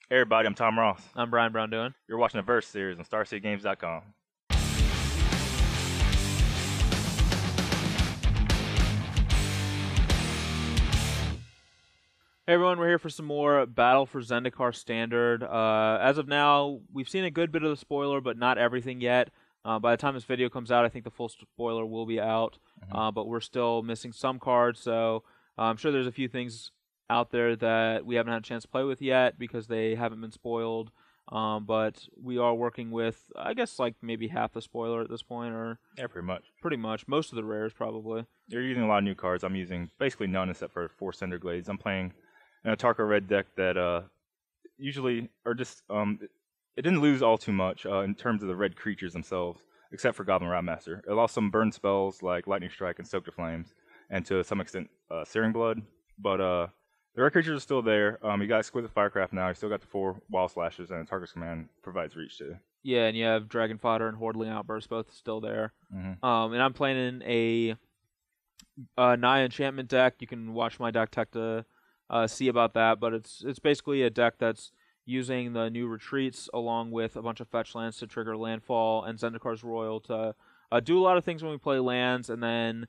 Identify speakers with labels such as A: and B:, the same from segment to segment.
A: Hey everybody, I'm Tom Ross.
B: I'm Brian Braun-Duin.
A: You're watching the Verse series on StarCityGames.com.
B: Hey everyone, we're here for some more Battle for Zendikar Standard. As of now, we've seen a good bit of the spoiler, but not everything yet. By the time this video comes out, I think the full spoiler will be out, but we're still missing some cards, so I'm sure there's a few things out there that we haven't had a chance to play with yet because they haven't been spoiled. But we are working with, I guess, like maybe half the spoiler at this point, or
A: Yeah, pretty much.
B: pretty much most of the rares probably.
A: You're using a lot of new cards. I'm using basically none except for 4 Cinder Glades. I'm playing in a Tarka red deck that usually are just it didn't lose all too much in terms of the red creatures themselves, except for Goblin Ratmaster. It lost some burn spells like Lightning Strike and Soak to Flames, and to some extent Searing Blood. But the red creatures are still there. You got Exquisite Firecraft now. You still got the 4 Wild Slashes, and Tarka's Command provides reach too.
B: Yeah, and you have Dragon Fodder and Hordling Outburst both still there. And I'm playing in a Naya enchantment deck. You can watch my deck tech to see about that, but it's basically a deck that's using the new retreats along with a bunch of fetch lands to trigger landfall and Zendikar's Royal to do a lot of things when we play lands, and then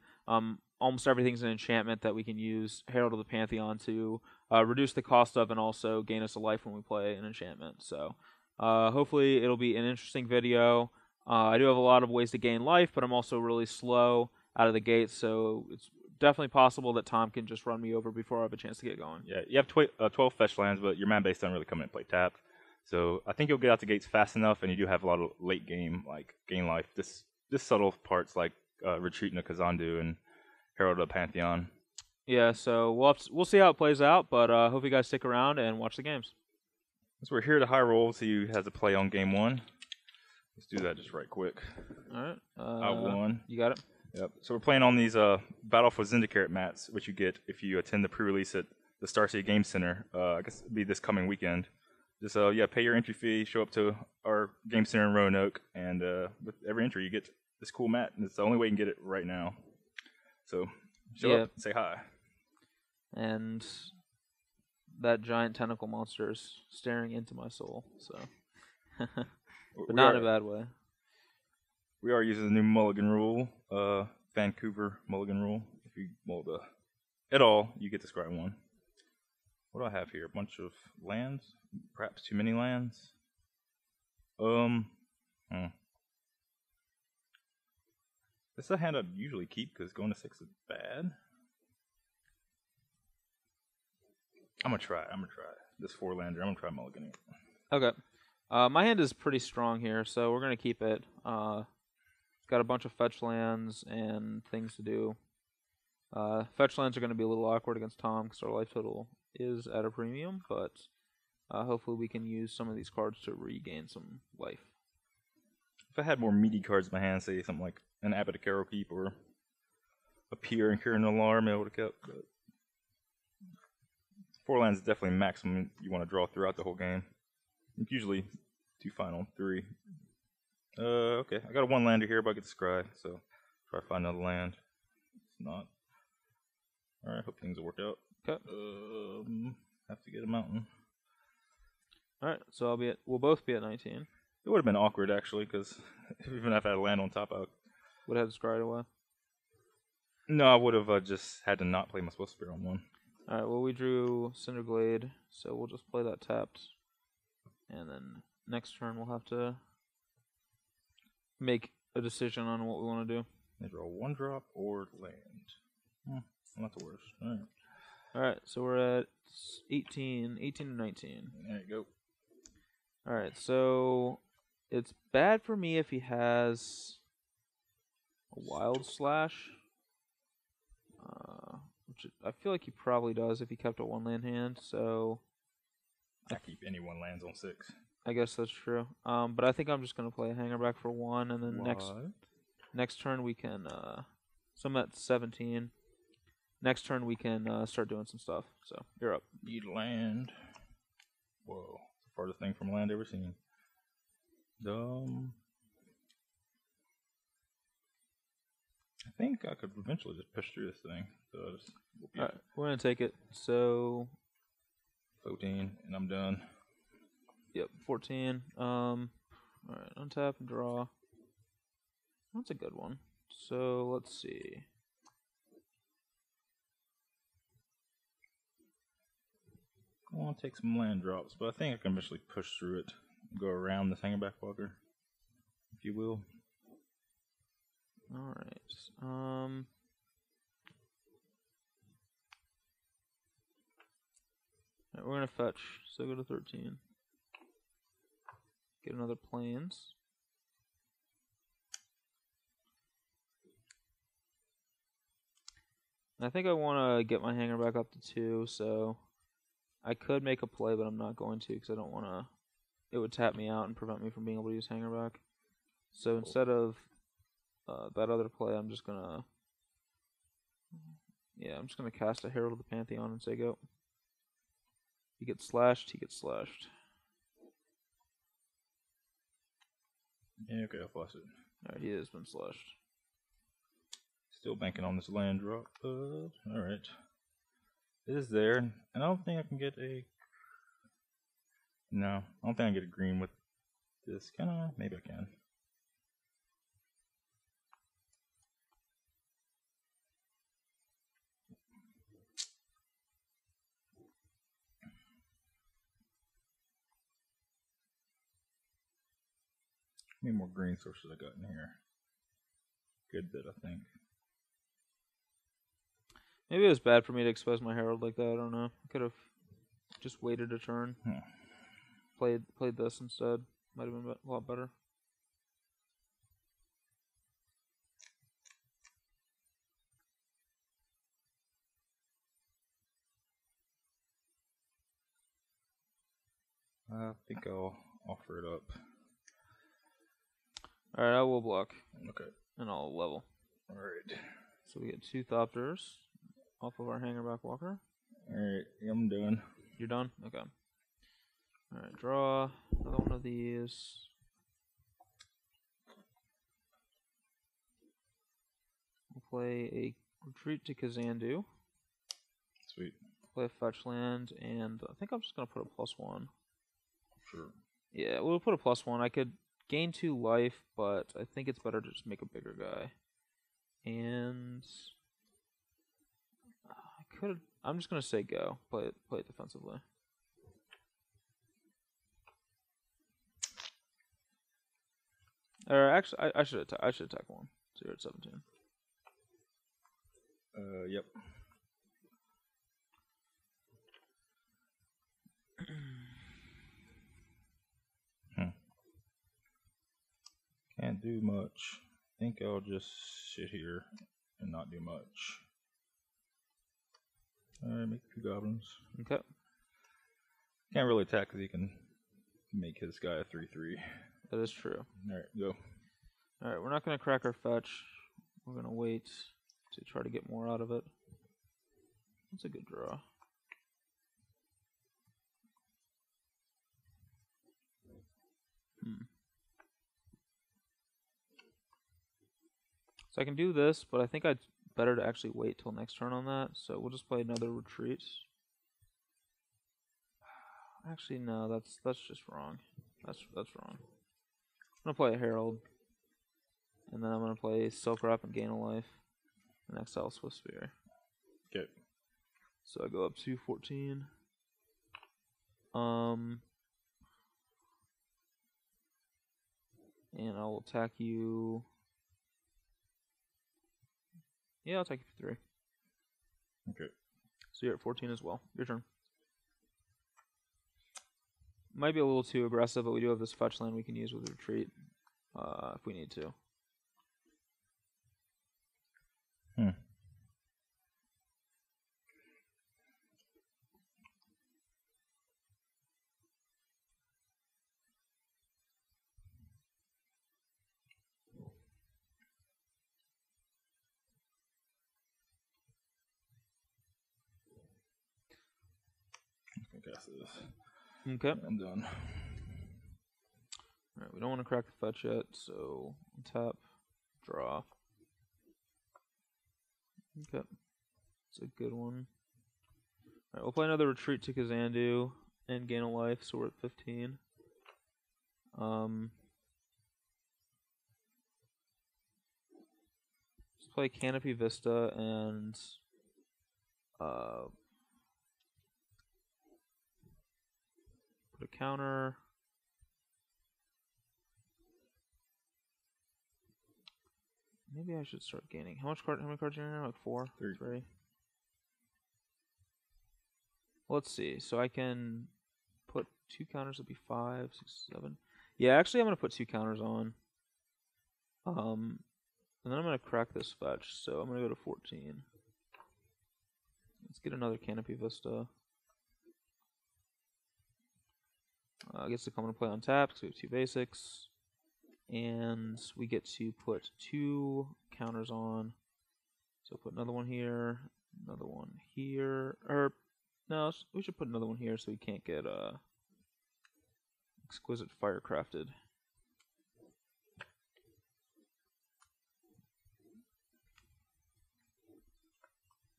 B: almost everything's an enchantment that we can use Herald of the Pantheon to reduce the cost of and also gain us a life when we play an enchantment. So hopefully it'll be an interesting video. I do have a lot of ways to gain life, but I'm also really slow out of the gate, so it's definitely possible that Tom can just run me over before I have a chance to get going.
A: Yeah, you have 12 fetch lands, but your mana base doesn't really come in play tapped. So I think you'll get out the gates fast enough, and you do have a lot of late game like gain life. This subtle parts like retreat into Kazandu and Herald of the Pantheon.
B: Yeah, so we'll see how it plays out, but hope you guys stick around and watch the games.
A: So we're here to high roll, so you have to play on game 1. Let's do that just right quick.
B: All right.
A: I won.
B: You got it?
A: Yep. So we're playing on these Battle for Zendikar mats, which you get if you attend the pre-release at the Star City Game Center. I guess it'll be this coming weekend. Just pay your entry fee, show up to our Game Center in Roanoke, and with every entry you get this cool mat. And it's the only way you can get it right now. So show up, say hi.
B: And that giant tentacle monster is staring into my soul. So, but not in a bad way.
A: We are using the new Mulligan rule, Vancouver Mulligan rule. If you mull at all, you get to scry 1. What do I have here? A bunch of lands? Perhaps too many lands? This is a hand I'd usually keep because going to 6 is bad. I'm gonna try it. This 4-lander, I'm gonna try Mulligan it.
B: Okay. My hand is pretty strong here, so we're gonna keep it. It's got a bunch of fetch lands and things to do. Fetch lands are going to be a little awkward against Tom because our life total is at a premium, but hopefully we can use some of these cards to regain some life.
A: If I had more meaty cards in my hand, say something like an Abbot of Carrow Keep or a Pier and Cure an Alarm, I would have kept. But 4 lands is definitely maximum you want to draw throughout the whole game. Usually 2 final, 3. Okay, I got a 1-lander here, but I get to scry, so try to find another land. It's not. Alright, hope things will work out.
B: Okay.
A: Have to get a mountain.
B: Alright, so we'll both be at 19.
A: It would have been awkward, actually, because even if I had a land on top, I
B: would have scryed away.
A: No, I would have just had to not play my Swift Spear on 1.
B: Alright, well, we drew Cinderglade, so we'll just play that tapped. And then next turn we'll have to make a decision on what we want to do.
A: They draw 1-drop or land. Not the worst.
B: Alright, so we're at 18 to 19.
A: There you go.
B: Alright, so it's bad for me if he has a Wild Slash. Which I feel like he probably does if he kept a 1-land hand, so
A: I keep any 1 lands on 6.
B: I guess that's true. But I think I'm just gonna play a Hangerback for 1, and then next turn we can. So I'm at 17. Next turn we can start doing some stuff. So you're up.
A: Need land. Whoa, it's the farthest thing from land ever seen. I think I could eventually just push through this thing. So
B: Alright, we're gonna take it. So
A: 14, and I'm done.
B: Yep, 14. All right, untap and draw. That's a good one. So let's see.
A: I want to take some land drops, but I think I can eventually push through it, go around this hangerback walker, if you will.
B: All right. We're gonna fetch. So go to 13. Get another plains. I think I want to get my hanger back up to 2, so I could make a play, but I'm not going to because I don't want to. It would tap me out and prevent me from being able to use hanger back. So instead of that other play, I'm just gonna. Yeah, I'm just gonna cast a Herald of the Pantheon and say go. He gets slashed. He gets slashed.
A: Yeah, okay, I'll flush it.
B: Alright, he has been slashed.
A: Still banking on this land drop, but alright. It is there, and I don't think I can get a... No, I don't think I can get a green with this. Can I? Maybe I can. How many more green sources I got in here? Good bit, I think.
B: Maybe it was bad for me to expose my Herald like that. I don't know. I could have just waited a turn. Played this instead. Might have been a lot better.
A: I think I'll offer it up.
B: Alright, I will block.
A: Okay.
B: And I'll level.
A: Alright.
B: So we get 2 Thopters off of our hangerback walker.
A: Alright, I'm done.
B: You're done? Okay. Alright, draw another one of these. We'll play a retreat to Kazandu.
A: Sweet.
B: Play a fetch land, and I think I'm just going to put a +1.
A: Sure.
B: Yeah, we'll put a +1. I could gain 2 life, but I think it's better to just make a bigger guy. And I'm just gonna say go. Play it defensively. Or actually, I should attack 1. So you're at 17.
A: Yep. Can't do much. Think I'll just sit here and not do much. Alright, make 2 goblins.
B: Okay.
A: Can't really attack because he can make his guy a 3/3.
B: That is true.
A: Alright, go.
B: Alright, we're not going to crack our fetch. We're going to wait to try to get more out of it. That's a good draw. So I can do this, but I think I'd better to actually wait till next turn on that. So we'll just play another retreat. Actually, no, that's just wrong. That's wrong. I'm gonna play a Herald, and then I'm gonna play Silk Wrap and Gain a Life, and exile Swift Spear.
A: Okay.
B: So I go up to 14. And I'll attack you. Yeah, I'll attack you for 3.
A: Okay.
B: So you're at 14 as well. Your turn. Might be a little too aggressive, but we do have this fetch land we can use with retreat if we need to.
A: Cast this.
B: Okay.
A: I'm done.
B: Alright, we don't want to crack the fetch yet, so tap, draw. Okay. It's a good one. Alright, we'll play another retreat to Kazandu and gain a life, so we're at 15. Let's play Canopy Vista and put a counter. Maybe I should start gaining. How many cards are in here? Like 4? 3. Let's see. So I can put 2 counters. It'd be 5, 6, 7. Yeah, actually, I'm gonna put 2 counters on. And then I'm gonna crack this fetch. So I'm gonna go to 14. Let's get another Canopy Vista. Gets to come into play on tap because we have 2 basics. And we get to put 2 counters on. So put another one here, another one here. Or, no, we should put another one here so we can't get Exquisite Firecrafted.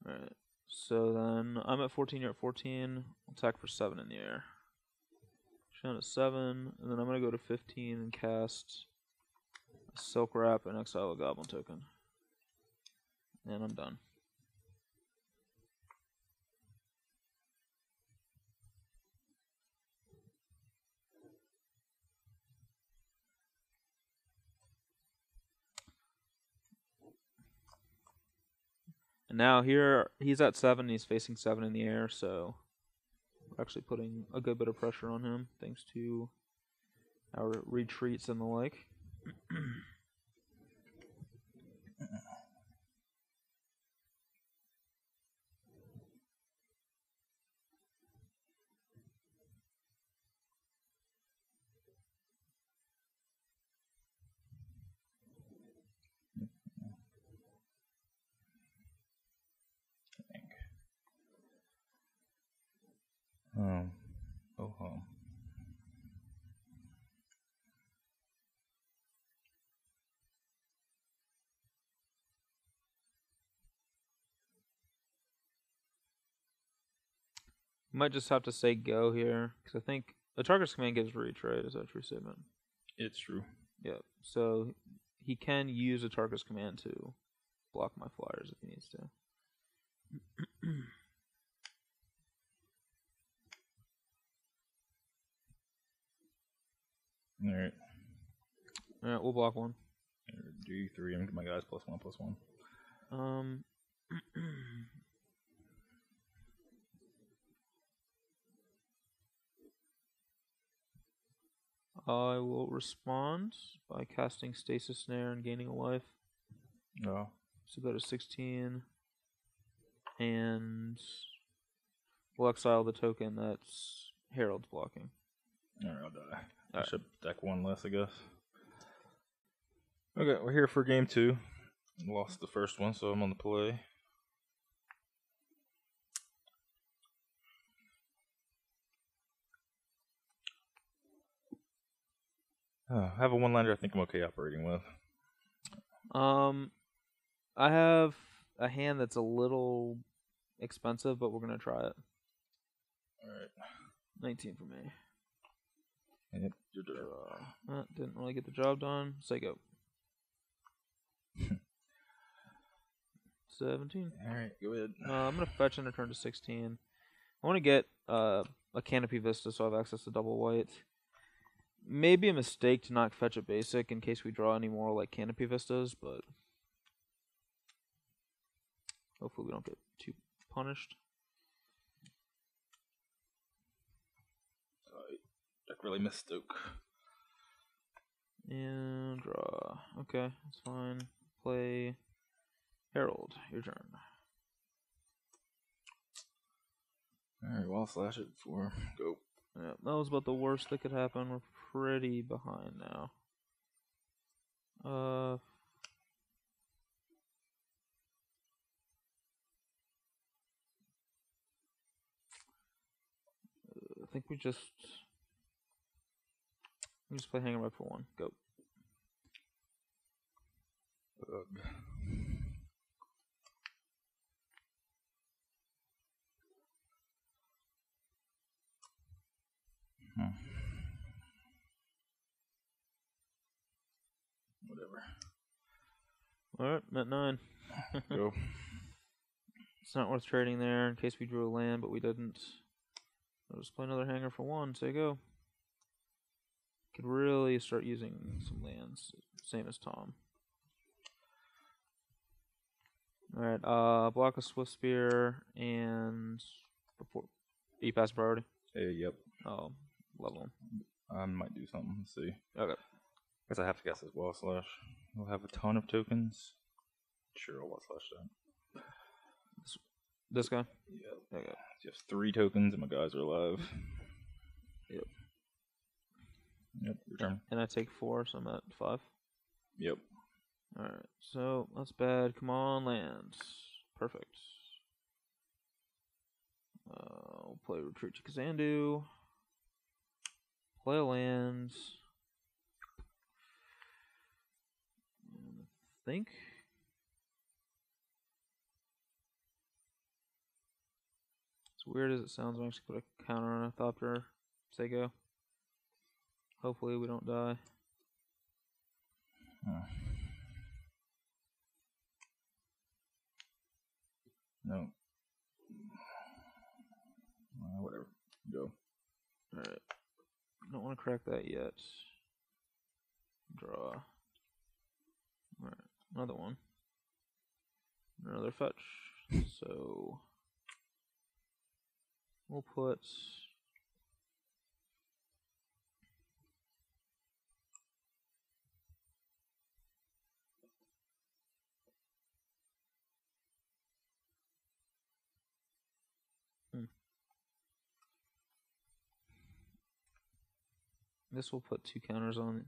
B: Alright, so then I'm at 14, you're at 14. Attack for 7 in the air. Down at 7, and then I'm going to go to 15 and cast a Silk Wrap and exile a Goblin token. And I'm done. And now here, he's at 7, he's facing 7 in the air, so we're actually putting a good bit of pressure on him, thanks to our retreats and the like.
A: Oh.
B: Might just have to say go here, because I think the target's command gives retreat. Is that a true statement?
A: It's true.
B: Yep. So he can use a target's command to block my flyers if he needs to.
A: Alright.
B: Alright, we'll block 1.
A: Do 3 and my guys +1/+1.
B: I will respond by casting Stasis Snare and gaining a life.
A: Oh.
B: So go to 16. And we'll exile the token that's Herald's blocking.
A: Alright, I'll die. I should deck 1 less, I guess. Okay, we're here for game 2. Lost the first one, so I'm on the play. I have a 1-liner I think I'm okay operating with.
B: I have a hand that's a little expensive, but we're going to try it.
A: Alright.
B: 19 for me.
A: Yep, your draw.
B: Didn't really get the job done. Say go. 17.
A: Alright, go ahead.
B: I'm going to fetch and return to 16. I want to get a Canopy Vista so I have access to double white. Maybe a mistake to not fetch a basic in case we draw any more like Canopy Vistas, but hopefully we don't get too punished.
A: Deck really missed Stoke.
B: And draw. Okay, that's fine. Play Herald. Your turn.
A: Alright, well, I'll slash it before. Go.
B: Yeah, that was about the worst that could happen. We're pretty behind now. I think we just play Hanging Back for 1. Go.
A: Ugh.
B: Alright, I'm at 9.
A: Go.
B: It's not worth trading there in case we drew a land, but we didn't. I'll just play another hanger for 1, say go. Could really start using some lands, same as Tom. Alright, block a Swift Spear and before pass priority.
A: Yep.
B: Oh, level.
A: I might do something. Let's see.
B: Okay.
A: Guess I have to guess as well. Slash. We'll have a ton of tokens. Sure, I'll slash that.
B: This guy?
A: Yep. Okay. Just 3 tokens and my guys are alive.
B: Yep.
A: Yep, your turn.
B: And I take 4, so I'm at 5.
A: Yep.
B: Alright, so that's bad. Come on, land. Perfect. We'll play Retreat to Kazandu. Play a land. And I think. As weird as it sounds, I'm actually put a counter on a Thopter. Say go. Hopefully we don't die.
A: No. Whatever. Go.
B: Alright. Don't want to crack that yet. Draw. Alright. Another one. Another fetch. So we'll put this will put 2 counters on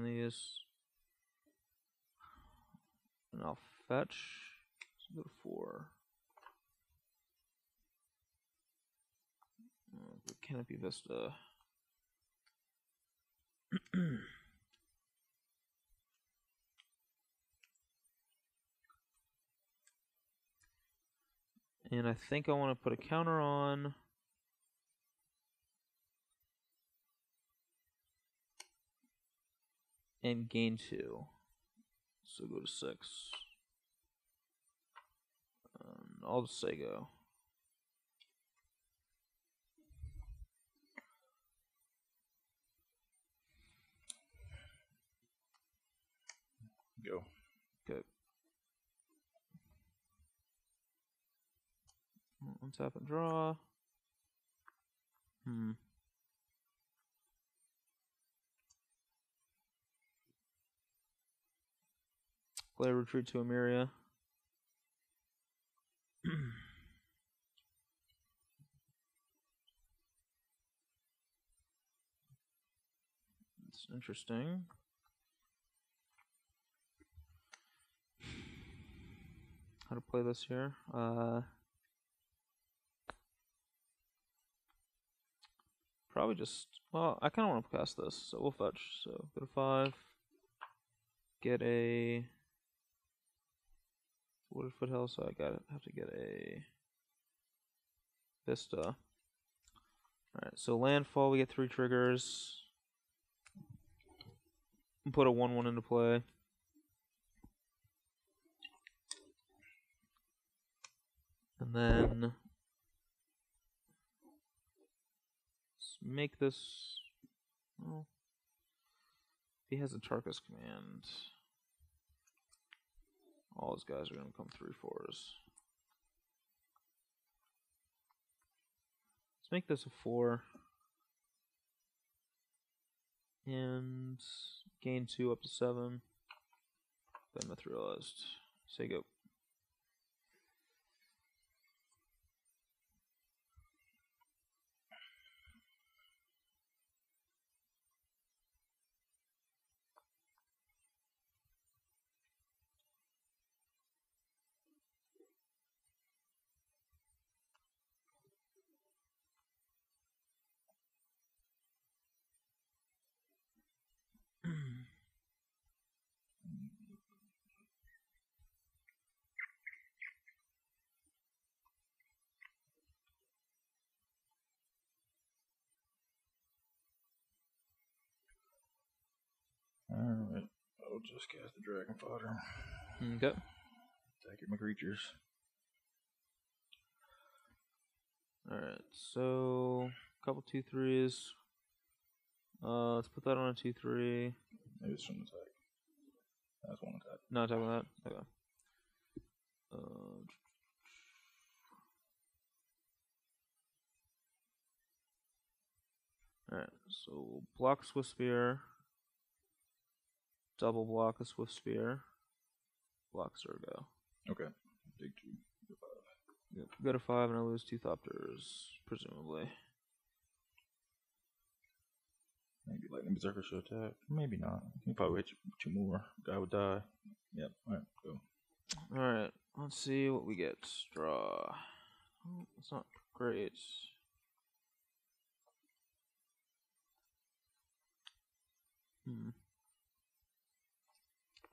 B: these. And I'll fetch. So go to 4. Canopy Vista. And I think I want to put a counter on. And gain 2. So go to 6. I'll just say go.
A: Go.
B: Good. Untap and draw. Play Retreat to Emiria. It's interesting. How to play this here? Probably just, well, I kind of want to cast this, so we'll fetch. So go to 5. Get a Wooded Foothills, so I have to get a Vista. Alright, so landfall, we get 3 triggers. And put a 1/1 into play. And then let's make this. Well, he has a Tarkus command. All his guys are going to come 3/4s. Let's make this a 4. And gain 2 up to 7. Then materialized. Say go.
A: Alright. I'll just cast the Dragon Fodder.
B: Okay.
A: Attack my creatures.
B: Alright, so a couple 2/3s. Let's put that on a 2/3.
A: Maybe it's from attack. That's one attack.
B: No attack with that. Okay. Alright, so block Swift Spear. Double block a Swift Spear. Block Zergo.
A: Okay. Take 2. Go 5.
B: Yep. Go to 5 and I lose 2 Thopters, presumably.
A: Maybe Lightning Berserker should attack. Maybe not. He probably hit 2 more. Guy would die. Yep. Alright, go.
B: Alright, let's see what we get. Draw. Oh, it's not great.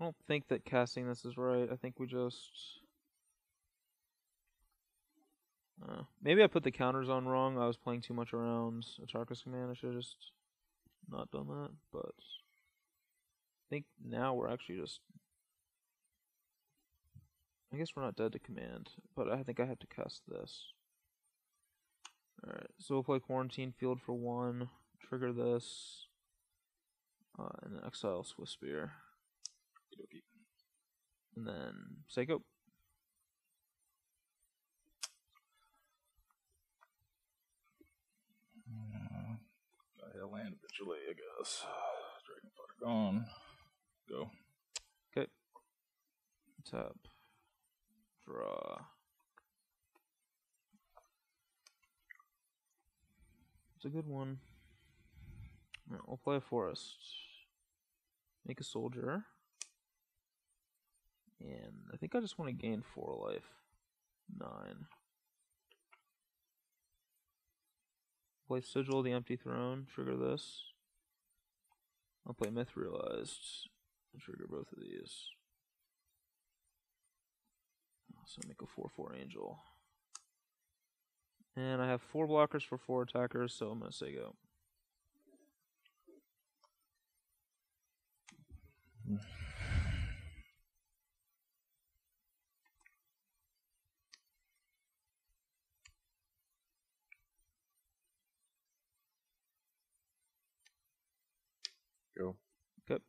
B: I don't think that casting this is right. I think we just... maybe I put the counters on wrong. I was playing too much around Atarka's Command. I should have just not done that. But I think now we're actually just... I guess we're not dead to command. But I think I have to cast this. Alright, so we'll play Quarantine Field for 1. Trigger this. And then exile Swift Spear. And then Seiko.
A: Gotta land eventually, I guess. Dragon Fodder gone. Go.
B: Okay. Tap. Draw. It's a good one. Alright, we'll play a forest. Make a soldier. And I think I just want to gain 4 life. 9. Play Sigil of the Empty Throne. Trigger this. I'll play Myth Realized. And trigger both of these. So make a 4/4 Angel. And I have 4 blockers for 4 attackers, so I'm going to say go.
A: Go.
B: Okay.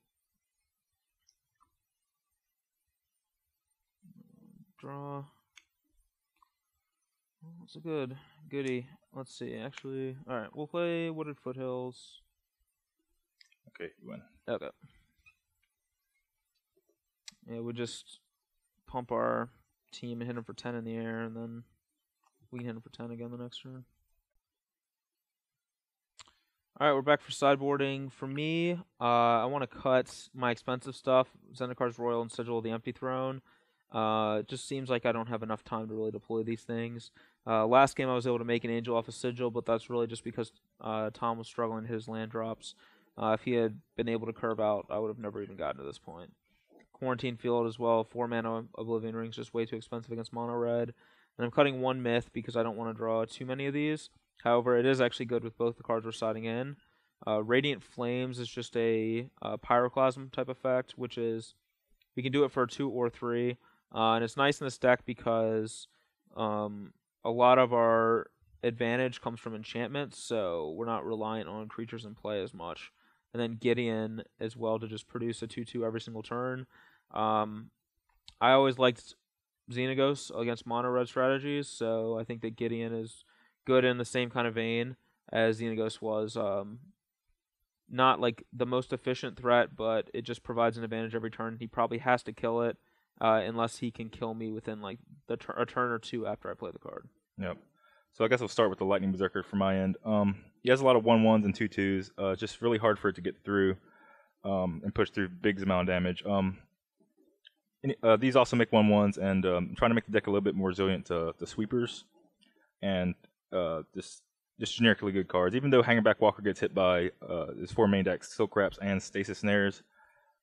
B: Draw. Oh, that's a goodie. Let's see. Actually, all right. We'll play Wooded Foothills.
A: Okay, you win.
B: Okay. Yeah, we just pump our team and hit him for 10 in the air, and then we can hit him for 10 again the next turn. All right, we're back for sideboarding. For me, I want to cut my expensive stuff, Zendikar's Royal and Sigil of the Empty Throne. It just seems like I don't have enough time to really deploy these things. Last game I was able to make an Angel off of Sigil, but that's really just because Tom was struggling to hit his land drops. If he had been able to curve out, I would have never even gotten to this point. Quarantine Field as well, 4 mana Oblivion Rings, just way too expensive against mono red. And I'm cutting 1 Myth because I don't want to draw too many of these. However, it is actually good with both the cards we're siding in. Radiant Flames is just a Pyroclasm type effect, which is, we can do it for 2 or 3. And it's nice in this deck because a lot of our advantage comes from enchantments, so we're not reliant on creatures in play as much. And then Gideon as well to just produce a 2/2 every single turn. I always liked Xenagos against mono red strategies, so I think that Gideon is good in the same kind of vein as Xenagos was. Not like the most efficient threat, but it just provides an advantage every turn. He probably has to kill it unless he can kill me within like a turn or 2 after I play the card.
A: Yep. So I guess I'll start with the Lightning Berserker for my end. He has a lot of 1/1s and 2/2s. Just really hard for it to get through and push through big amount of damage. These also make 1/1s, and trying to make the deck a little bit more resilient to sweepers and just generically good cards. Even though Hangerback Walker gets hit by his 4 main decks, Silk Wraps and Stasis Snares,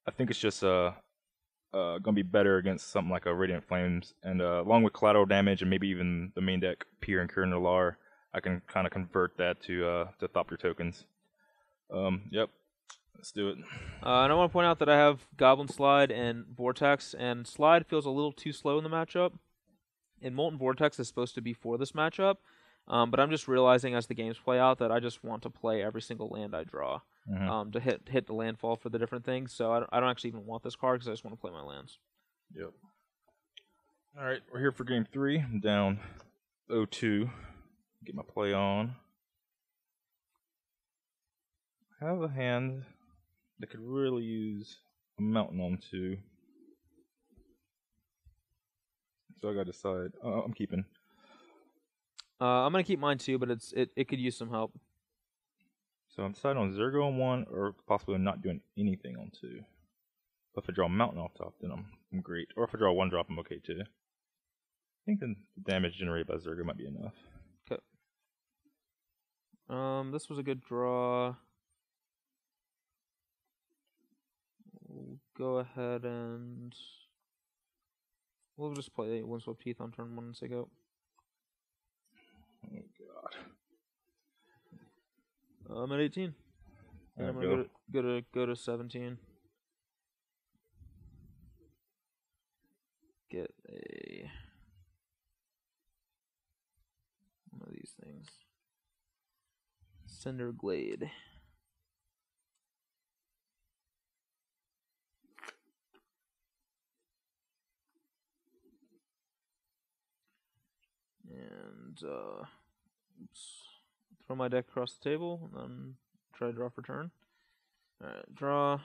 A: I think it's just going to be better against something like a Radiant Flames. And along with collateral damage and maybe even the main deck Pier and Kieran Nalar, I can kind of convert that to Thopter tokens. Yep. Let's do it.
B: And I want to point out that I have Goblin Slide and Vortex, and Slide feels a little too slow in the matchup. And Molten Vortex is supposed to be for this matchup, but I'm just realizing as the games play out that I just want to play every single land I draw to hit the landfall for the different things. So I don't actually even want this card because I just want to play my lands.
A: Yep. All right, we're here for game 3. I'm down 0-2. Get my play on. I have a hand that could really use a mountain on 2. So I gotta decide. I'm keeping.
B: I'm gonna keep mine too, but it could use some help.
A: So I'm deciding on Zergo on 1, or possibly not doing anything on 2. But if I draw a mountain off top, then I'm great. Or if I draw a 1-drop, I'm okay too. I think the damage generated by Zergo might be enough.
B: Okay. This was a good draw. We'll go ahead and we'll just play Windswept Heath on turn 1 and say go.
A: Oh god.
B: I'm at 18. And I'm gonna go to 17. Get one of these things. Cinder Glade. And throw my deck across the table and then try to draw for turn. Alright, draw.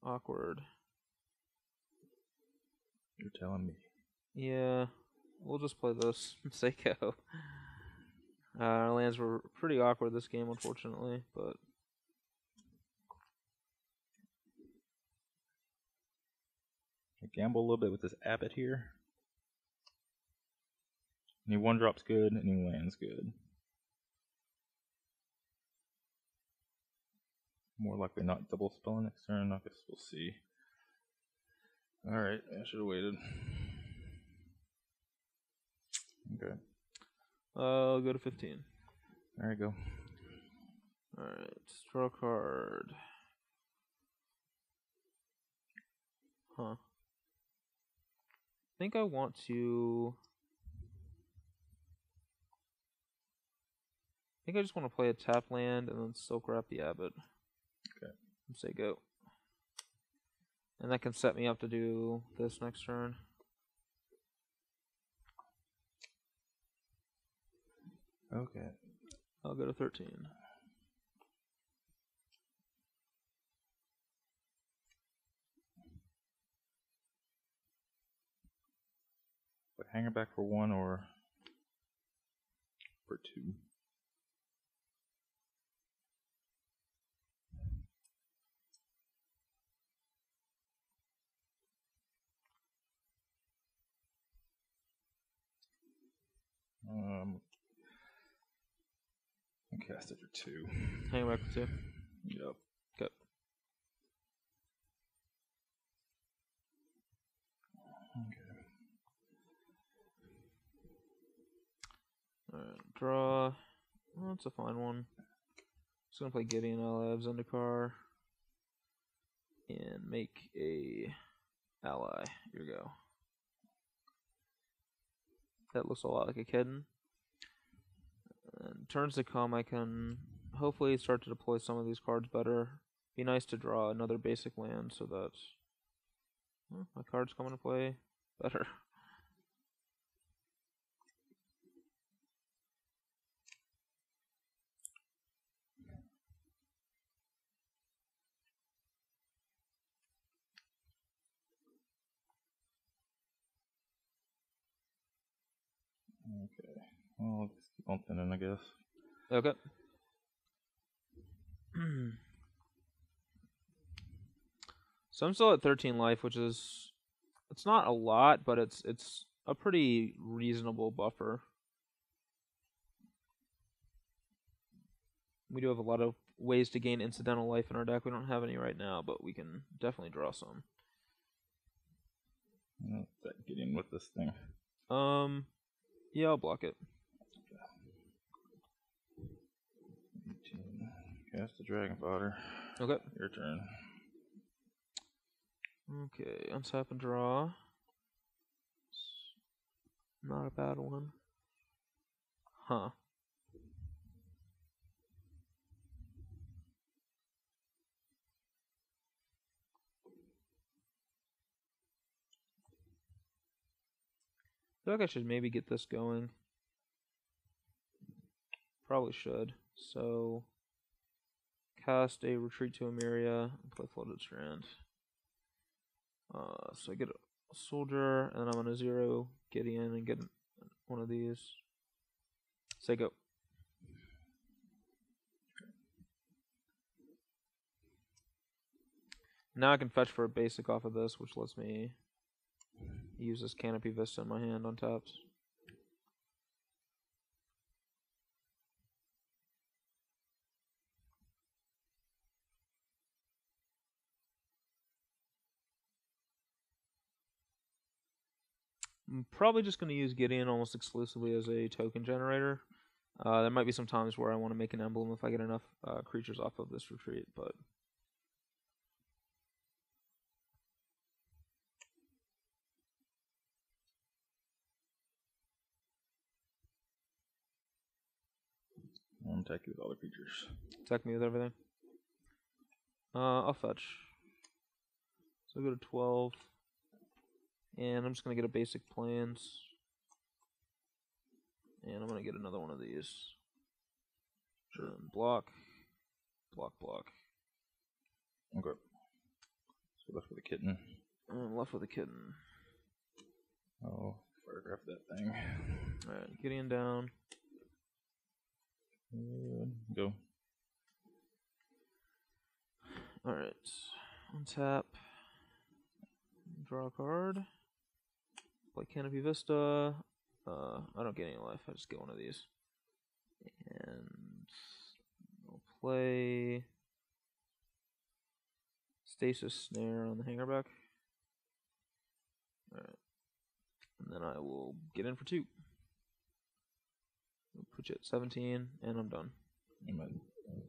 B: Awkward.
A: You're telling me.
B: Yeah, we'll just play this and say go. Our lands were pretty awkward this game, unfortunately, but
A: I gamble a little bit with this Abbott here. Any 1-drop's good, any land's good. More likely not double spelling next turn. I guess we'll see. Alright, I should have waited. Okay.
B: I'll go to 15.
A: There you go.
B: Alright, draw a card. Huh. I think I want to... I think I just want to play a tap land and then Silk Wrap the Abbot.
A: Okay.
B: And say go. And that can set me up to do this next turn.
A: Okay.
B: I'll go to 13.
A: But hang it back for 1 or for 2. I cast it for 2.
B: Hang back for 2.
A: Yep.
B: Okay.
A: Okay.
B: Alright, draw. Oh, that's a fine one. Just gonna play Gideon Ally of Zendikar. And make a ally. Here we go. That looks a lot like a Kedden. And turns to come, I can hopefully start to deploy some of these cards better. Be nice to draw another basic land so that my cards come into play better.
A: Okay. Well, let's keep on thinning, I guess.
B: Okay. So I'm still at 13 life, which is it's not a lot, but it's a pretty reasonable buffer. We do have a lot of ways to gain incidental life in our deck. We don't have any right now, but we can definitely draw some.
A: What's that getting with this thing?
B: Yeah, I'll block it.
A: 18. Yes, the dragon fodder.
B: Okay.
A: Your turn.
B: Okay, untap and draw. Not a bad one. Huh. I feel like I should maybe get this going. Probably should. So, cast a retreat to Emeria and play Floated Strand. So I get a soldier, and then I'm gonna 0 Gideon and get one of these. Say go. Now I can fetch for a basic off of this, which lets me use this Canopy Vista in my hand untapped. I'm probably just going to use Gideon almost exclusively as a token generator. There might be some times where I want to make an emblem if I get enough creatures off of this retreat, but...
A: I'm attacking with all the creatures.
B: Attack me with everything. I'll fetch. So I go to 12. And I'm just going to get a basic plans. And I'm going to get another one of these. Sure. And block. Block, block.
A: Okay. So left with a kitten.
B: And left with a kitten.
A: Oh, photograph that thing.
B: Alright, Gideon down.
A: Go.
B: Alright. Untap. Draw a card. Play Canopy Vista. I don't get any life. I just get one of these. And I'll play Stasis Snare on the hangerback. Alright. And then I will get in for 2. I'll put you at 17, and I'm done.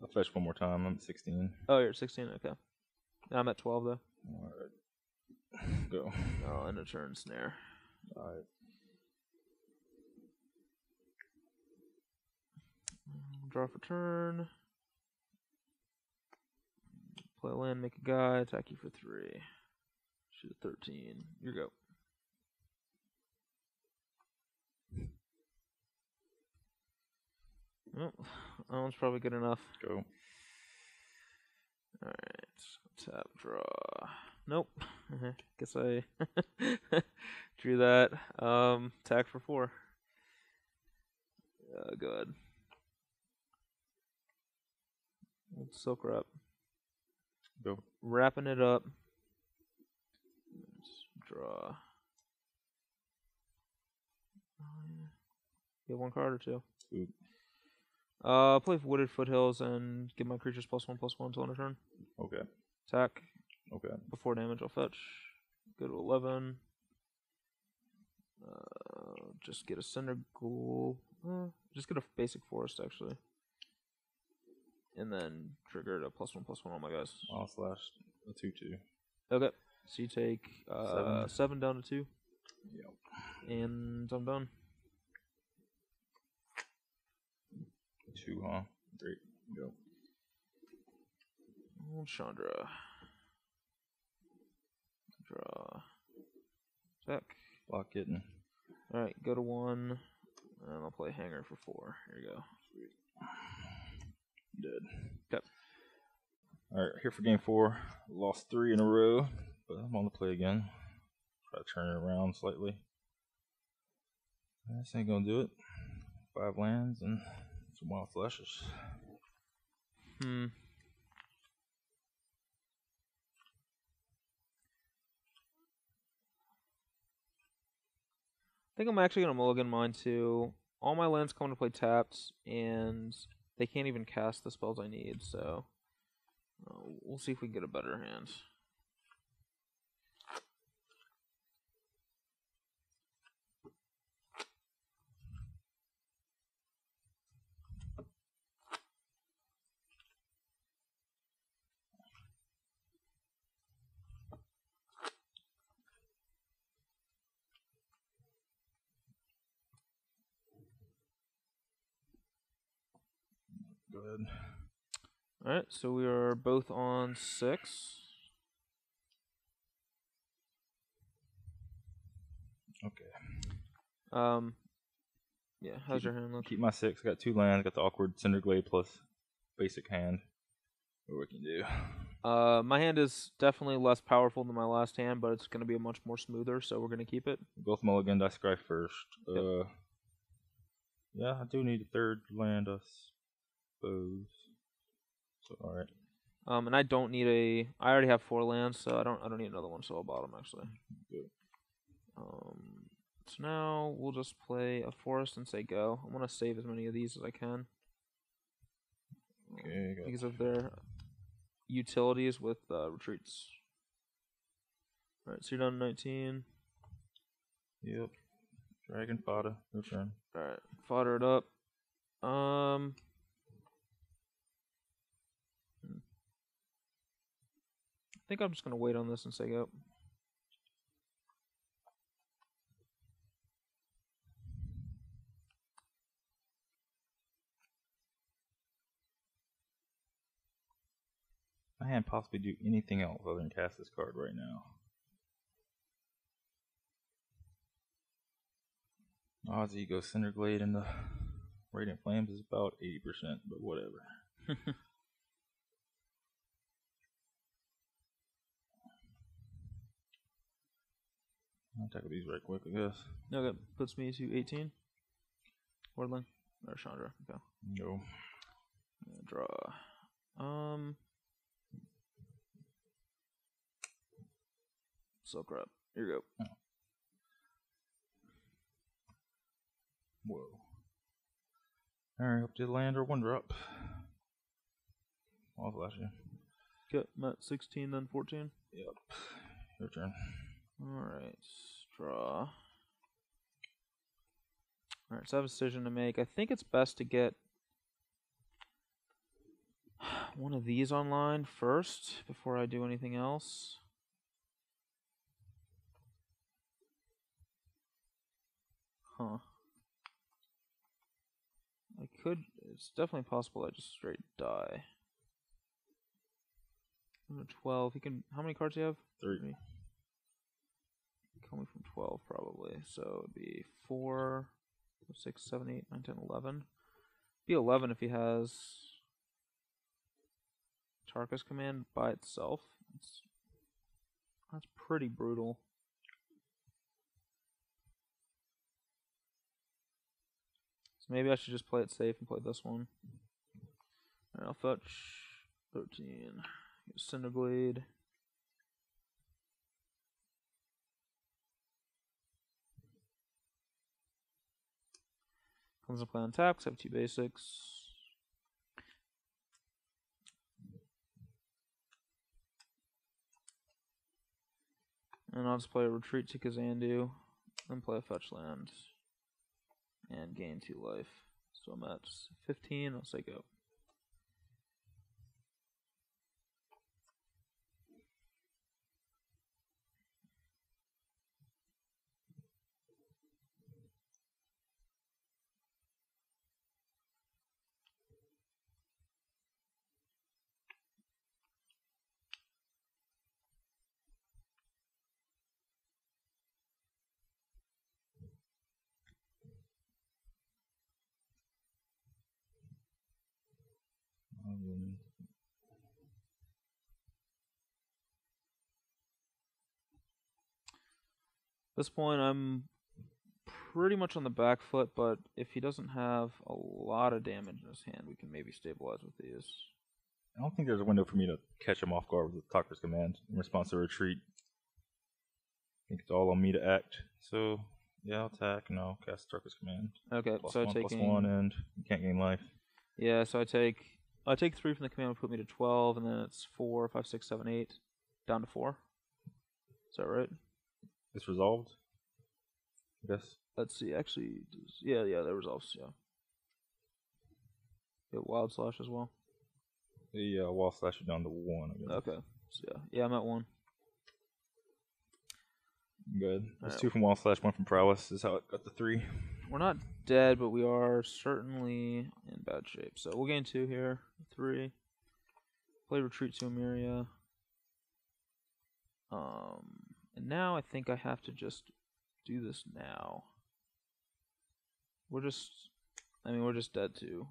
A: I'll fetch one more time. I'm at 16.
B: Oh, you're at 16? Okay. I'm at 12, though.
A: Alright. Go.
B: Oh, and a turn snare.
A: Alright.
B: Draw for turn. Play a land, make a guy, attack you for 3. Shoot at 13. Your go. Oh, that one's probably good enough.
A: Go.
B: Alright. Tap, draw. Nope. Guess I drew that. Attack for 4. Good. Silk wrap.
A: Go.
B: Wrapping it up. Draw. You have 1 card or 2?
A: Oop.
B: Play Wooded Foothills and give my creatures +1/+1 until end of turn.
A: Okay.
B: Attack.
A: Okay.
B: Before damage, I'll fetch. Go to 11. Just get a Cinder Ghoul. Just get a basic forest, actually. And then trigger to +1/+1 on my guys.
A: I'll slash a 2/2.
B: Okay. So you take 7 down to 2.
A: Yep.
B: And I'm done.
A: 2, huh? Great. Go.
B: Chandra. Draw. Attack.
A: Block kitten.
B: Alright, go to 1. And I'll play Hanger for 4. Here you go.
A: Sweet. Dead.
B: Okay.
A: Alright, here for game 4. Lost 3 in a row, but I'm on the play again. Try to turn it around slightly. This ain't gonna do it. 5 lands and some wild flashes.
B: I think I'm actually going to mulligan mine too. All my lands come to play tapped, and they can't even cast the spells I need, so we'll see if we can get a better hand.
A: ahead.
B: Alright, so we are both on 6.
A: Okay.
B: Yeah, how's your hand look?
A: Keep my 6. Got 2 lands. Got the awkward Cinderglade plus basic hand. What we can do.
B: My hand is definitely less powerful than my last hand, but it's going to be a much more smoother, so we're going to keep it.
A: Both mulligan, I scry first.
B: Yep.
A: Yeah, I do need a 3rd land, I suppose. So, alright.
B: And I don't need a. I already have 4 lands, so I don't need another one. So I'll bottom actually.
A: Good.
B: So now we'll just play a forest and say go. I'm gonna save as many of these as I can.
A: Okay.
B: Because of their utilities with retreats. All right, so you're down to 19.
A: Yep. Dragon fodder. Your turn.
B: All right, fodder it up. I think I'm just gonna wait on this and say go.
A: I can't possibly do anything else other than cast this card right now. Odds Ego Cinderglade and the Radiant Flames is about 80%, but whatever. I'll tackle these right quick, I guess.
B: Okay, puts me to 18. Wordling or Chandra. Okay.
A: No.
B: Draw. Silk Rep. Here you go.
A: Oh. Whoa. Alright, up to the land or 1 drop. I'll flash you.
B: Okay, I'm at 16, then 14.
A: Yep. Your turn.
B: Alright, draw. Alright, so I have a decision to make. I think it's best to get one of these online first before I do anything else. Huh. I could, it's definitely possible I just straight die. I'm at 12. He can, how many cards do you have?
A: 3.
B: Coming from 12 probably. So it'd be 4, 6, 7, 8, 9, 10, 11. Be 11 if he has Tarka's command by itself. That's pretty brutal. So maybe I should just play it safe and play this one. Alright, I'll fetch 13. Cinderglade. Comes to play on tap, because I have 2 basics. And I'll just play a retreat to Kazandu, then play a fetch land, and gain 2 life. So I'm at 15, I'll say go. At this point, I'm pretty much on the back foot, but if he doesn't have a lot of damage in his hand, we can maybe stabilize with these.
A: I don't think there's a window for me to catch him off guard with the Talker's command in response to retreat. I think it's all on me to act. So, yeah, I'll attack and I'll cast Talker's command.
B: Okay,
A: Plus
B: so
A: 1,
B: taking...
A: plus 1, and you can't gain life.
B: Yeah, so I take 3 from the command, will put me to 12, and then it's 4, 5, 6, 7, 8, down to 4. Is that right?
A: It's resolved? I guess.
B: Let's see, actually, yeah, that resolves, yeah. Get Wild Slash as well.
A: The wall slash it down to 1, I guess.
B: Okay, so yeah, I'm at 1.
A: Good. There's 2 from wall slash, 1 from prowess. This is how it got the 3.
B: We're not dead, but we are certainly in bad shape. So we'll gain 2 here. 3. Play retreat to Emiria. And now I think I have to just do this now. We're just dead too.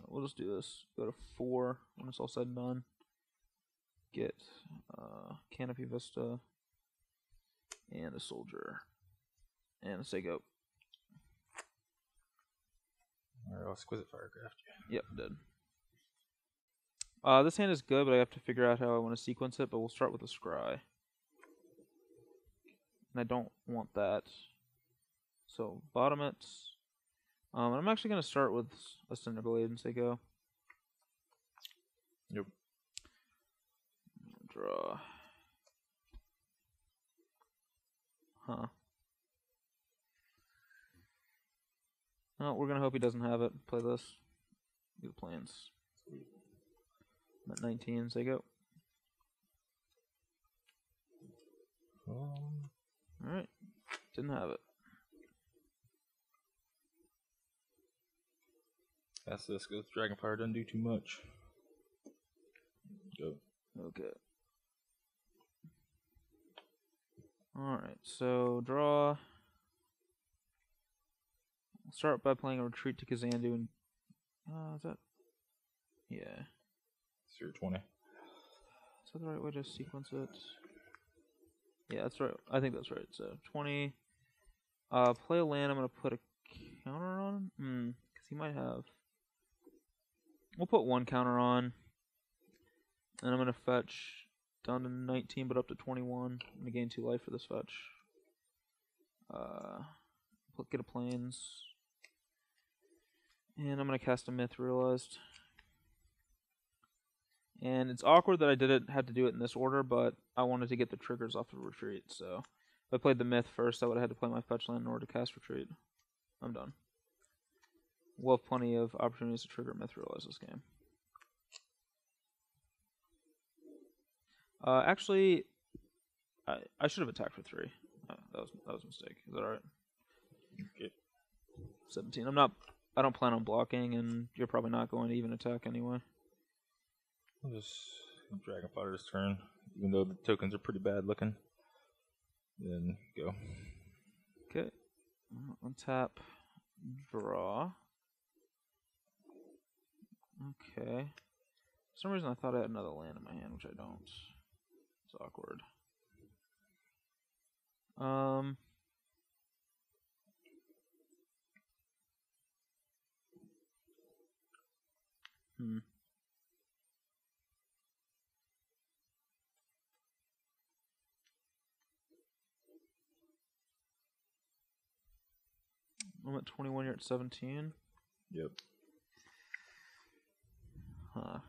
B: We'll just do this. Go to 4 when it's all said and done. Get Canopy Vista and a soldier and a Seiko.
A: Or Exquisite Firecraft.
B: Yep, dead. This hand is good, but I have to figure out how I want to sequence it. But we'll start with a Scry, and I don't want that. So bottom it. I'm actually going to start with a Cinderblade and say go.
A: Yep.
B: Draw. Huh. No, we're going to hope he doesn't have it. Play this. Do the planes. I'm at 19, say go. Alright. Didn't have it.
A: That's this. Goes Dragonfire. Doesn't do too much. Go.
B: Okay. Alright, so draw. I'll start by playing a retreat to Kazandu and is that? Yeah.
A: 20.
B: Is that the right way to sequence it? Yeah, that's right. I think that's right. So 20. Play a land. I'm gonna put a counter on. Because he might have. We'll put 1 counter on. And I'm gonna fetch down to 19, but up to 21. I'm gonna gain 2 life for this fetch. Get a planes. And I'm gonna cast a myth. Realized. And it's awkward that I had to do it in this order, but I wanted to get the triggers off the retreat. So if I played the myth first, I would have had to play my fetch land in order to cast retreat. I'm done. We'll have plenty of opportunities to trigger myth. Realize this game. Actually, I should have attacked for 3. That was a mistake. Is that alright?
A: Okay.
B: 17. I don't plan on blocking, and you're probably not going to even attack anyway.
A: I'll just Dragonfighter's turn, even though the tokens are pretty bad looking. Then go.
B: Okay. Untap. Draw. Okay. For some reason I thought I had another land in my hand, which I don't. It's awkward. I'm at 21, you're at 17.
A: Yep.
B: Huh.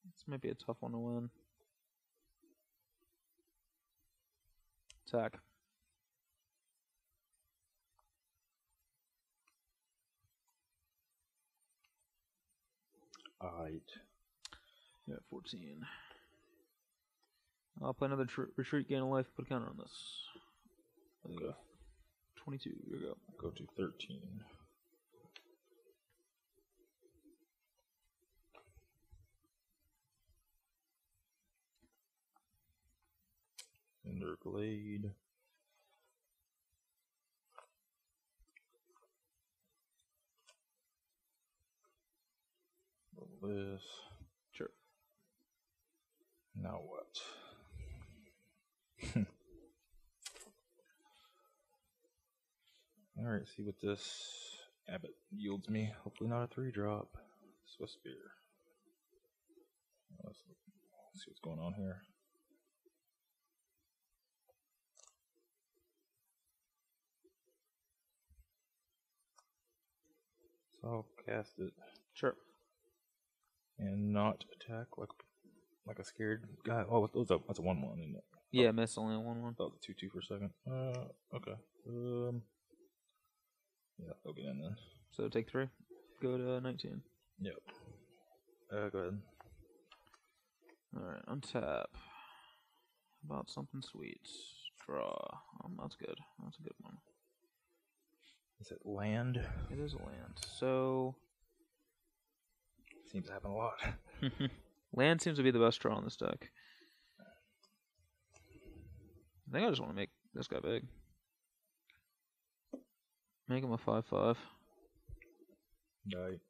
B: This might be a tough one to win. Attack.
A: Alright.
B: Yeah, 14. I'll play another retreat, gain a life, put a counter on this.
A: Okay.
B: 22, here we go.
A: Go to 13. Cinderglade. This.
B: Sure.
A: Now what? Alright, see what this Abbott yields me. Hopefully not a 3-drop. Swiss Spear. Let's see what's going on here. So I'll cast it.
B: Sure.
A: And not attack like a scared guy. Oh, that's a 1/1, isn't it?
B: Yeah, miss only a 1/1.
A: Oh, the 2/2 for a second. Okay. Yeah, I'll get in then.
B: So take 3. Go to 19.
A: Yep. Go ahead.
B: Alright, untap. About something sweet. Draw. That's good. That's a good one.
A: Is it land?
B: It is a land. So
A: seems to happen a lot.
B: Land seems to be the best draw on this deck. I think I just want to make this guy big. Make him a 5/5.
A: Right.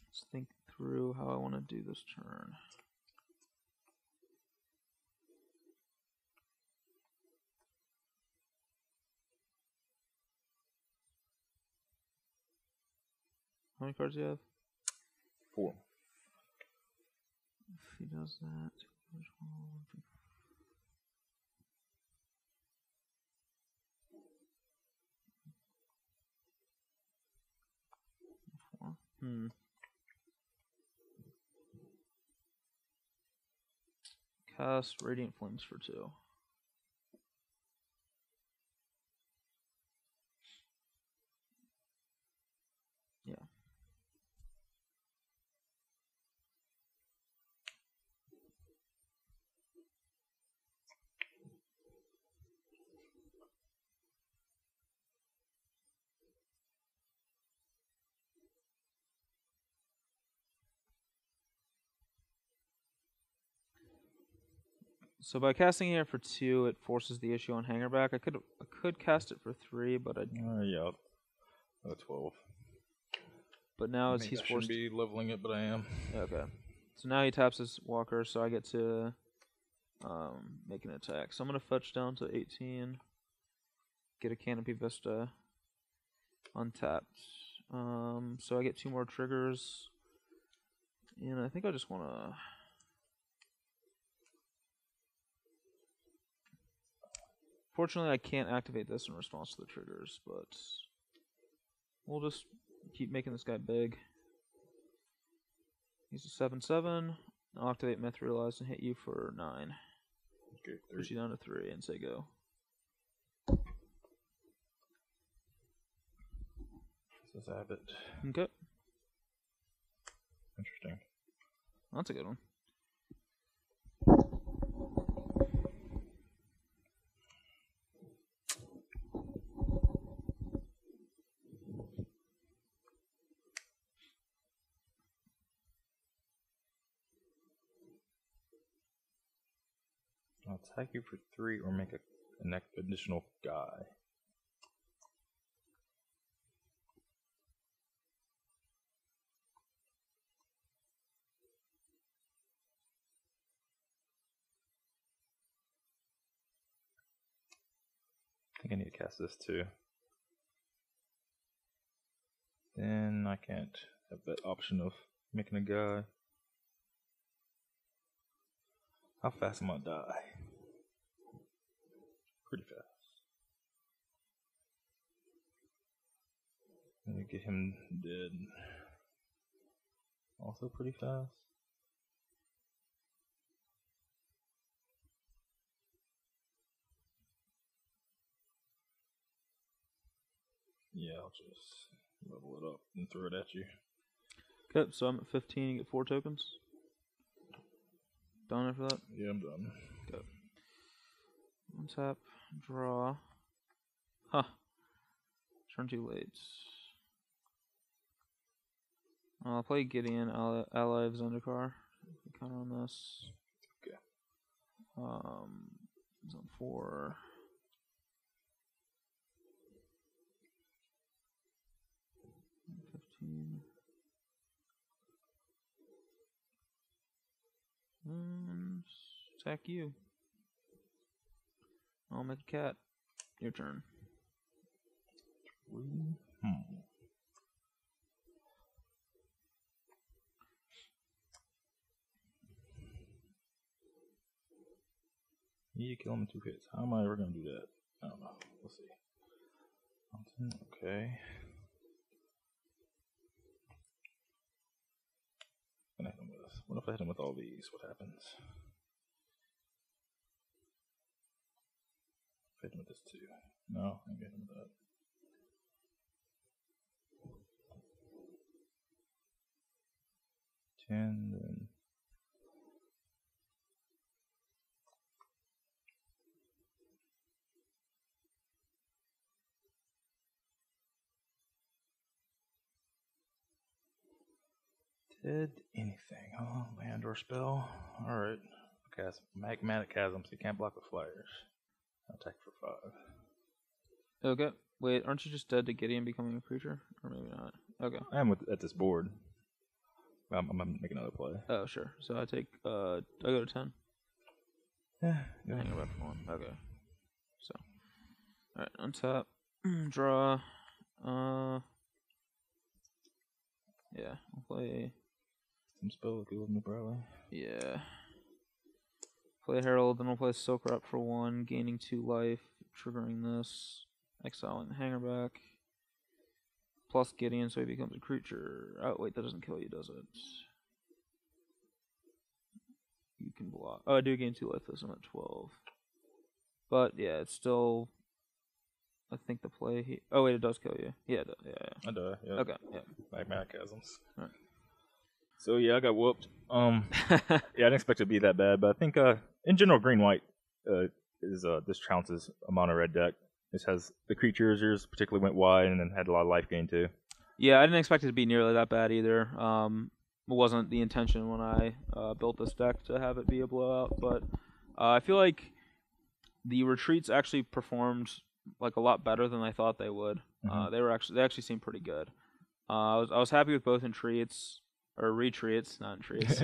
B: Let's think through how I want to do this turn. How many cards do you have?
A: 4.
B: If he does that, Cast Radiant Flames for 2. Yeah. So by casting here for 2, it forces the issue on Hangerback. I could cast it for 3, but I.
A: Yeah. 12.
B: But now he's
A: I
B: forced.
A: Shouldn't be leveling it, but I am.
B: Okay. So now he taps his walker, so I get to make an attack. So I'm gonna fetch down to 18. Get a Canopy Vista. Untapped. So I get 2 more triggers. And I think I just wanna. Fortunately, I can't activate this in response to the triggers, but we'll just keep making this guy big. He's a 7/7. I'll activate Myth-Realized and hit you for 9.
A: Okay,
B: push you down to 3 and say go.
A: This is Abbott.
B: Okay.
A: Interesting.
B: That's a good one.
A: I'll attack you for 3 or make an additional guy. I think I need to cast this too. Then I can't have that option of making a guy. How fast am I gonna die? Pretty fast. Let me get him dead. Also pretty fast. Yeah, I'll just level it up and throw it at you.
B: Okay, so I'm at 15, you get 4 tokens. Done after that?
A: Yeah, I'm done.
B: Go. Untap, draw. Huh. Turn 2 late. I'll play Gideon, ally of Zendikar. Counter on this.
A: Okay.
B: Zone 4. And attack you. I'll make a cat. Your turn.
A: 3. You kill him in 2 hits. How am I ever gonna do that? I don't know. We'll see. Mountain, okay. What if I hit him with all these? What happens? If I hit him with this too. No, I'm getting that. Then did anything? Oh, land or spell. All right. Cast magmatic chasm, so you can't block with flyers. Attack for 5.
B: Okay. Wait, aren't you just dead to Gideon becoming a creature? Or maybe not. Okay.
A: I am at this board. I'm gonna make another play.
B: Oh, sure. So I take, I go to 10.
A: Yeah.
B: Hang about for 1. Okay. So. Alright, untap. Draw. Yeah, I'll play.
A: Some spell if you live in the Bradley.
B: Yeah. Play Herald, then I'll play Soaker up for 1, gaining 2 life, triggering this, exiling the hanger back. Plus Gideon, so he becomes a creature. Oh, wait, that doesn't kill you, does it? You can block. Oh, I do gain 2 life, though, so I'm at 12. But, yeah, it's still. I think the play. Oh, wait, it does kill you. Yeah, it does. Yeah.
A: I die. Yeah.
B: Okay, yeah.
A: Magmatic chasms.
B: Alright.
A: So yeah, I got whooped. Yeah, I didn't expect it to be that bad, but I think in general, green white is this trounces a mono red deck. This has the creatures. Yours particularly went wide and then had a lot of life gain too.
B: Yeah, I didn't expect it to be nearly that bad either. It wasn't the intention when I built this deck to have it be a blowout, but I feel like the retreats actually performed like a lot better than I thought they would.
A: Mm-hmm.
B: They actually seemed pretty good. I was happy with both retreats, not retreats.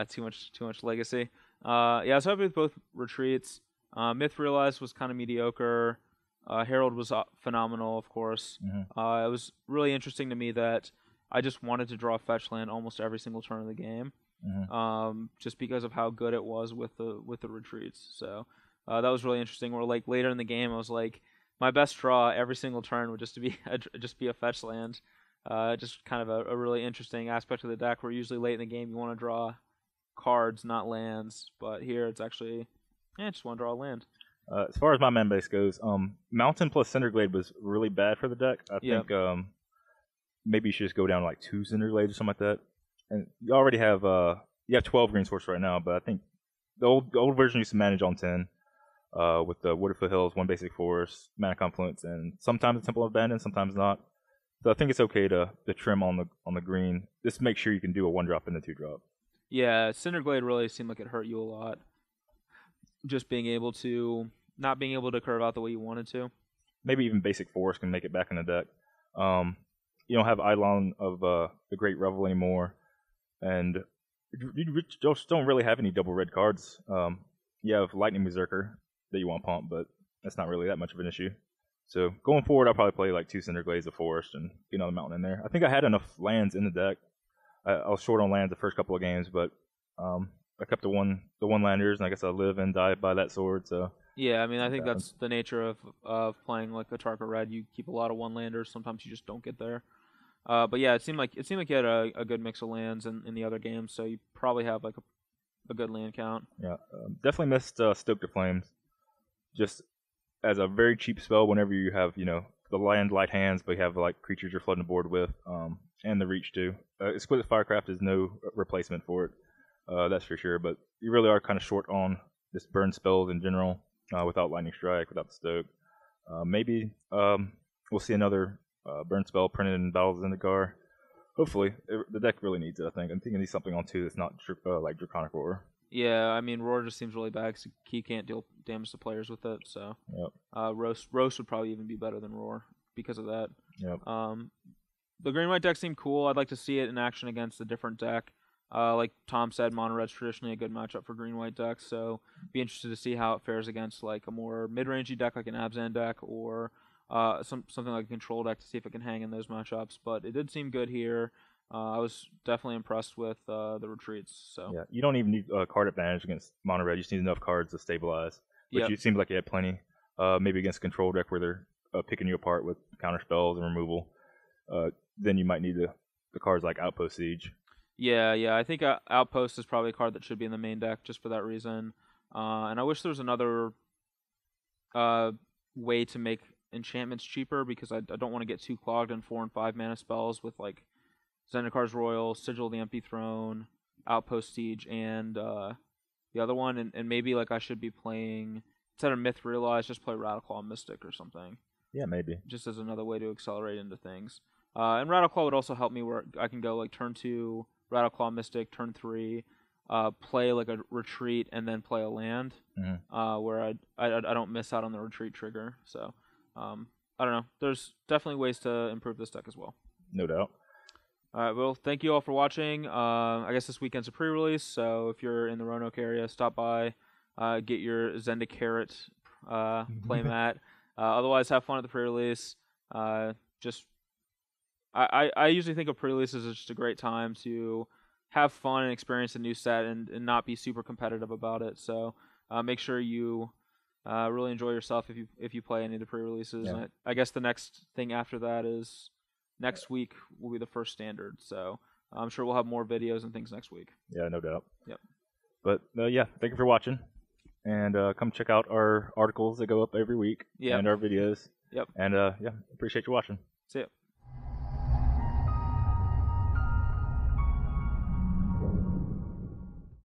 B: Too much legacy. Yeah, I was happy with both retreats. Myth Realized was kind of mediocre. Herald was phenomenal, of course.
A: Mm-hmm.
B: It was really interesting to me that I just wanted to draw fetch land almost every single turn of the game, just because of how good it was with the retreats. So that was really interesting. Where like later in the game, I was like, my best draw every single turn would just be a fetch land. Just kind of a really interesting aspect of the deck. Where usually late in the game you want to draw cards, not lands, but here it's actually, just want to draw a land.
A: As far as my man base goes, Mountain plus Cinderglade was really bad for the deck. I think maybe you should just go down to like 2 Cinderglades or something like that. And you already have 12 green source right now, but I think the old version used to manage on 10 with the Wooded Foothills, 1 basic forest, Mana Confluence, and sometimes the Temple of Abandon, sometimes not. So I think it's okay to trim on the green. Just make sure you can do a 1-drop and a 2-drop.
B: Yeah, Cinderglade really seemed like it hurt you a lot. Just not being able to curve out the way you wanted to.
A: Maybe even basic forest can make it back in the deck. You don't have Eidolon of the Great Revel anymore, and you just don't really have any double red cards. You have Lightning Berserker that you want to pump, but that's not really that much of an issue. So going forward, I'll probably play like 2 Cinderglades, a forest, and get another mountain in there. I think I had enough lands in the deck. I was short on lands the first couple of games, but I kept the one landers, and I guess I live and die by that sword. So
B: yeah, I mean, I think that's the nature of playing like a Tarka Red. You keep a lot of one landers. Sometimes you just don't get there. But yeah, it seemed like you had a good mix of lands in the other games, so you probably have like a good land count.
A: Yeah, definitely missed Stoke the Flames. Just as a very cheap spell, whenever you have the land light hands, but you have like creatures you're flooding the board with, and the reach too. Exquisite Firecraft is no replacement for it. That's for sure, but you really are kind of short on just burn spells in general without Lightning Strike, without the Stoke. Maybe we'll see another burn spell printed in Battles of Zendikar. Hopefully. The deck really needs it, I think. I'm thinking it needs something on 2 that's not like Draconic Roar.
B: Yeah, I mean, Roar just seems really bad because he can't deal damage to players with it, so
A: yep.
B: Roast would probably even be better than Roar because of that.
A: Yep.
B: The green-white deck seemed cool. I'd like to see it in action against a different deck. Like Tom said, Mono Red's traditionally a good matchup for green-white decks, so be interested to see how it fares against like a more mid-rangey deck like an Abzan deck or something like a control deck to see if it can hang in those matchups. But it did seem good here. I was definitely impressed with the retreats. So
A: yeah, you don't even need card advantage against Mono Red. You just need enough cards to stabilize, which it seemed like you had plenty. Maybe against a control deck where they're picking you apart with counter spells and removal. Then you might need the cards like Outpost Siege.
B: Yeah. I think Outpost is probably a card that should be in the main deck just for that reason. And I wish there was another way to make enchantments cheaper because I don't want to get too clogged in 4 and 5 mana spells with like Zendikar's Royal, Sigil of the Empty Throne, Outpost Siege, and the other one, and maybe like I should be playing instead of Myth Realize, just play Rattleclaw Mystic or something.
A: Yeah, maybe.
B: Just as another way to accelerate into things. And Rattleclaw would also help me where I can go like turn 2, Rattleclaw Mystic, turn 3, play like a retreat, and then play a land, where I don't miss out on the retreat trigger. So I don't know. There's definitely ways to improve this deck as well.
A: No doubt.
B: All right, well, thank you all for watching. I guess this weekend's a pre-release, so if you're in the Roanoke area, stop by, get your Zendikaret playmat. Otherwise, have fun at the pre-release. I usually think of pre-releases as just a great time to have fun and experience a new set and not be super competitive about it. So make sure you really enjoy yourself if you play any of the pre-releases.
A: Yeah.
B: I guess the next thing after that is next week will be the first standard. So I'm sure we'll have more videos and things next week.
A: Yeah, no doubt.
B: Yep.
A: But yeah, thank you for watching. And come check out our articles that go up every week.
B: Yep.
A: And our videos.
B: Yep.
A: And yeah, appreciate you watching.
B: See ya.